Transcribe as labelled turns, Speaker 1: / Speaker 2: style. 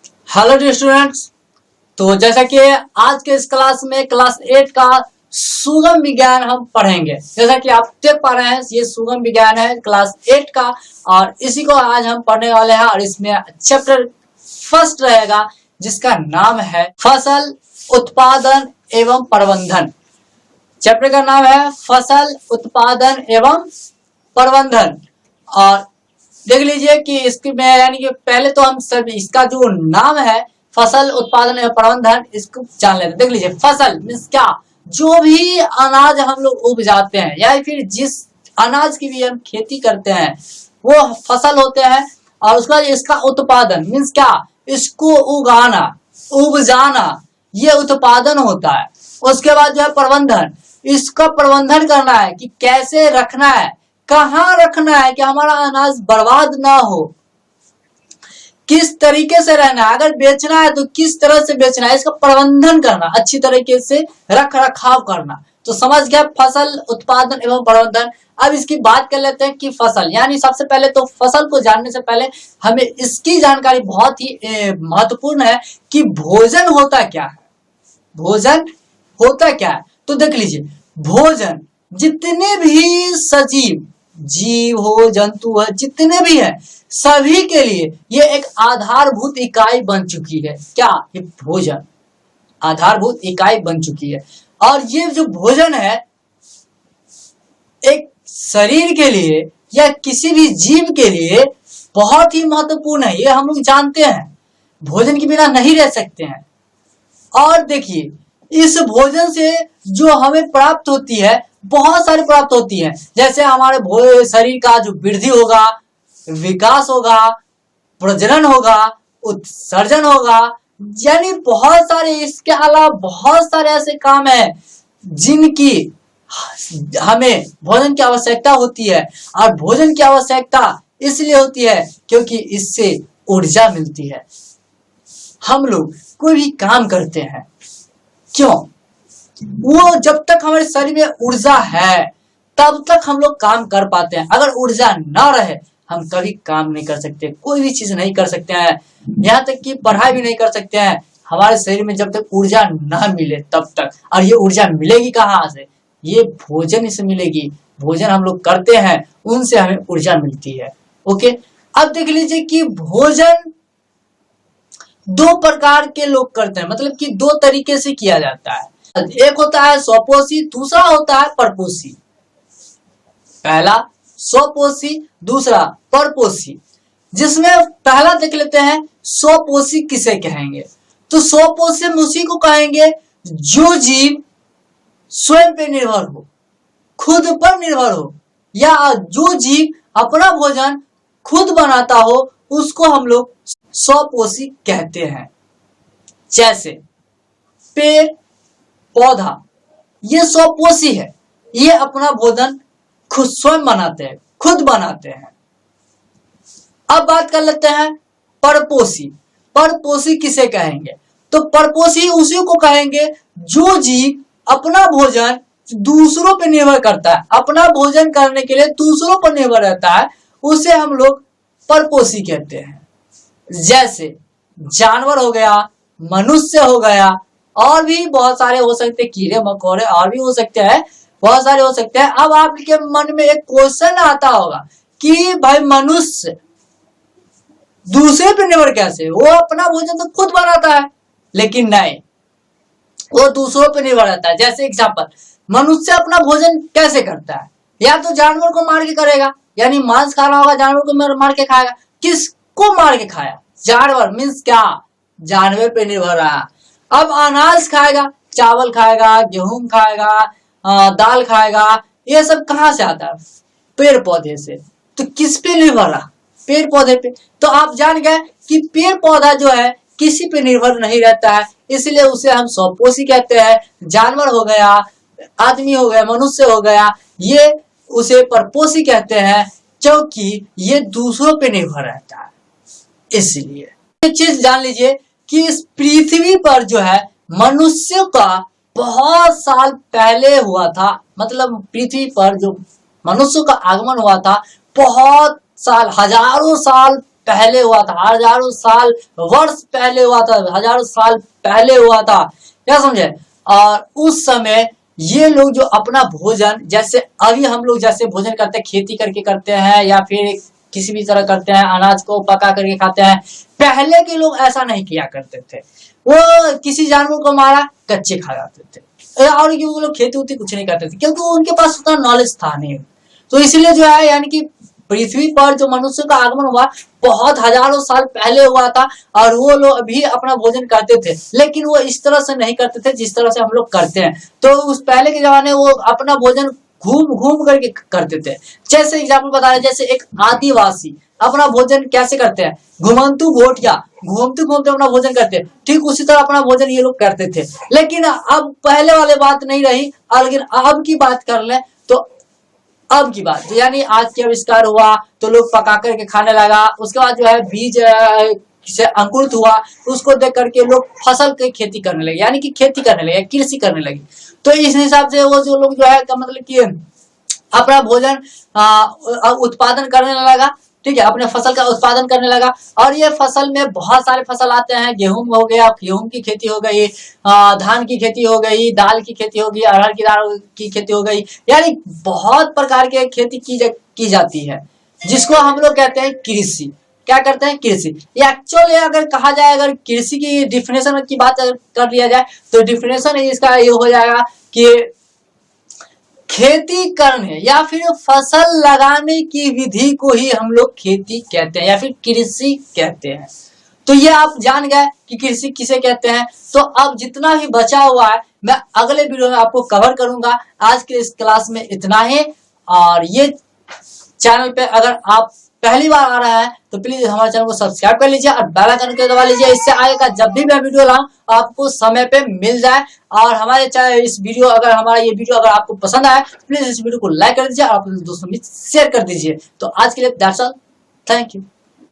Speaker 1: Hello dear students. तो जैसा कि आज के इस क्लास में क्लास 8 का सुगम विज्ञान हम पढ़ेंगे। जैसा कि आप देख पा रहे हैं ये सुगम विज्ञान है क्लास 8 का, और इसी को आज हम पढ़ने वाले हैं। और इसमें चैप्टर फर्स्ट रहेगा जिसका नाम है फसल उत्पादन एवं प्रबंधन। चैप्टर का नाम है फसल उत्पादन एवं प्रबंधन। और देख लीजिए कि इसकी में यानी कि पहले तो हम सब इसका जो नाम है फसल उत्पादन एवं प्रबंधन इसको जान लेते हैं। देख लीजिए फसल मीन्स क्या, जो भी अनाज हम लोग उगाते हैं या फिर जिस अनाज की भी हम खेती करते हैं वो फसल होते हैं। और उसका इसका उत्पादन मीन्स क्या, इसको उगाना उपजाना ये उत्पादन होता है। उसके बाद जो है प्रबंधन, इसका प्रबंधन करना है कि कैसे रखना है, कहाँ रखना है कि हमारा अनाज बर्बाद ना हो, किस तरीके से रहना है, अगर बेचना है तो किस तरह से बेचना है, इसका प्रबंधन करना, अच्छी तरीके से रख रखाव करना। तो समझ गया फसल उत्पादन एवं प्रबंधन। अब इसकी बात कर लेते हैं कि फसल यानी सबसे पहले तो फसल को जानने से पहले हमें इसकी जानकारी बहुत ही महत्वपूर्ण है कि भोजन होता क्या है। भोजन होता क्या है तो देख लीजिए, भोजन जितने भी सजीव जीव हो जंतु हो जितने भी है सभी के लिए ये एक आधारभूत इकाई बन चुकी है। क्या, ये भोजन आधारभूत इकाई बन चुकी है। और ये जो भोजन है एक शरीर के लिए या किसी भी जीव के लिए बहुत ही महत्वपूर्ण है, ये हम लोग जानते हैं। भोजन के बिना नहीं रह सकते हैं। और देखिए इस भोजन से जो हमें प्राप्त होती है बहुत सारी प्राप्त होती है, जैसे हमारे शरीर का जो वृद्धि होगा, विकास होगा, प्रजनन होगा, उत्सर्जन होगा, यानी बहुत सारे। इसके अलावा बहुत सारे ऐसे काम है जिनकी हमें भोजन की आवश्यकता होती है। और भोजन की आवश्यकता इसलिए होती है क्योंकि इससे ऊर्जा मिलती है। हम लोग कोई भी काम करते हैं क्यों, वो जब तक हमारे शरीर में ऊर्जा है तब तक हम लोग काम कर पाते हैं। अगर ऊर्जा ना रहे हम कभी काम नहीं कर सकते, कोई भी चीज नहीं कर सकते हैं, यहाँ तक कि पढ़ाई भी नहीं कर सकते हैं। हमारे शरीर में जब तक ऊर्जा ना मिले तब तक। और ये ऊर्जा मिलेगी कहाँ से, ये भोजन से मिलेगी। भोजन हम लोग करते हैं उनसे हमें ऊर्जा मिलती है। ओके, अब देख लीजिए कि भोजन दो प्रकार के लोग करते हैं, मतलब कि दो तरीके से किया जाता है। एक होता है स्वपोषी, दूसरा होता है परपोषी। पहला स्वपोषी, दूसरा परपोषी। जिसमें पहला देख लेते हैं स्वपोषी किसे कहेंगे। तो स्वपोषी हम उसी को कहेंगे जो जीव स्वयं पे निर्भर हो, खुद पर निर्भर हो, या जो जीव अपना भोजन खुद बनाता हो उसको हम लोग स्वपोषी कहते हैं। जैसे पेड़ पौधा ये स्वपोषी है, ये अपना भोजन खुद स्वयं बनाते हैं, खुद बनाते हैं। अब बात कर लेते हैं परपोषी। परपोषी किसे कहेंगे, तो परपोषी उसी को कहेंगे जो जीव अपना भोजन दूसरों पर निर्भर करता है, अपना भोजन करने के लिए दूसरों पर निर्भर रहता है, उसे हम लोग परपोषी कहते हैं। जैसे जानवर हो गया, मनुष्य हो गया, और भी बहुत सारे हो सकते हैं, कीड़े मकोड़े और भी हो सकते हैं, बहुत सारे हो सकते हैं। अब आपके मन में एक क्वेश्चन आता होगा कि भाई मनुष्य दूसरे पर निर्भर कैसे, वो अपना भोजन तो खुद बनाता है। लेकिन नहीं, वो दूसरों पर निर्भर रहता है। जैसे एग्जांपल, मनुष्य अपना भोजन कैसे करता है, या तो जानवर को मार के करेगा, यानी मांस खाना होगा जानवर को मार के खाएगा। किसको मार के खाया, जानवर मीन्स क्या, जानवर पे निर्भर रहा। अब अनाज खाएगा, चावल खाएगा, गेहूं खाएगा, दाल खाएगा, ये सब कहाँ से आता है, पेड़ पौधे से। तो किस पे निर्भर रहा, पेड़ पौधे पे। तो आप जान गए कि पेड़ पौधा जो है किसी पे निर्भर नहीं रहता है, इसलिए उसे हम स्वपोषी कहते हैं। जानवर हो गया, आदमी हो गया, मनुष्य हो गया, ये उसे परपोषी कहते हैं क्योंकि ये दूसरों पे निर्भर रहता है। इसलिए एक चीज जान लीजिए कि इस पृथ्वी पर जो है मनुष्य का बहुत साल पहले हुआ था, मतलब पृथ्वी पर जो मनुष्य का आगमन हुआ था बहुत साल, हजारों साल पहले हुआ था, हजारों साल वर्ष पहले हुआ था, हजारों साल पहले हुआ था, क्या समझे। और उस समय ये लोग जो अपना भोजन, जैसे अभी हम लोग जैसे भोजन करते हैं खेती करके करते हैं या फिर किसी भी तरह करते हैं, अनाज को पका करके खाते हैं, पहले के लोग ऐसा नहीं किया करते थे। वो किसी जानवर को मारा कच्चे खा जाते थे, और वो लोग खेती उती कुछ नहीं करते थे क्योंकि उनके पास उतना नॉलेज था नहीं। तो इसलिए जो है यानी कि पृथ्वी पर जो मनुष्य का आगमन हुआ बहुत हजारों साल पहले हुआ था, और वो लोग भी अपना भोजन करते थे, लेकिन वो इस तरह से नहीं करते थे जिस तरह से हम लोग करते हैं। तो उस पहले के जमाने वो अपना भोजन घूम घूम करके करते थे। जैसे एग्जाम्पल बता रहे, जैसे एक आदिवासी अपना भोजन कैसे करते हैं, घुमंतु घोटिया, घूमते घूमते अपना भोजन करते हैं, ठीक उसी तरह अपना भोजन ये लोग करते थे। लेकिन अब पहले वाले बात नहीं रही, लेकिन अब की बात कर ले तो अब की बात यानी आज के आविष्कार हुआ तो लोग पका करके खाने लगा, उसके बाद जो है बीज से अंकुरित हुआ, उसको देख करके लोग फसल की खेती करने लगे, यानी कि खेती करने लगे, कृषि करने लगे। तो इस हिसाब से वो जो लोग जो है मतलब कि अपना भोजन उत्पादन करने लगा, ठीक है, अपने फसल का उत्पादन करने लगा। और ये फसल में बहुत सारे फसल आते हैं, गेहूं हो गया, गेहूं की खेती हो गई, धान की खेती हो गई, दाल की खेती हो गई, अरहर की दाल की खेती हो गई, यानी बहुत प्रकार की खेती की जाती है, जिसको हम लोग कहते हैं कृषि। क्या करते हैं, कृषि। एक्चुअली अगर कहा जाए, अगर कृषि की डिफिनेशन की बात कर लिया जाए तो डिफिनेशन इसका ये हो जाएगा कि खेती करने या फिर फसल लगाने की विधि को ही हम लोग खेती कहते हैं या फिर कृषि कहते हैं। तो ये आप जान गए कि कृषि किसे कहते हैं। तो अब जितना भी बचा हुआ है मैं अगले वीडियो में आपको कवर करूंगा। आज के इस क्लास में इतना ही। और ये चैनल पे अगर आप पहली बार आ रहा है तो प्लीज हमारे चैनल को सब्सक्राइब कर लीजिए और बेल आइकन को दबा लीजिए, इससे आएगा जब भी मैं वीडियो लाऊं आपको समय पे मिल जाए। और हमारे चाहे इस वीडियो अगर हमारा ये वीडियो अगर आपको पसंद आए प्लीज इस वीडियो को लाइक कर दीजिए और अपने दोस्तों में शेयर कर दीजिए। तो आज के लिए दैट्स ऑल, थैंक यू।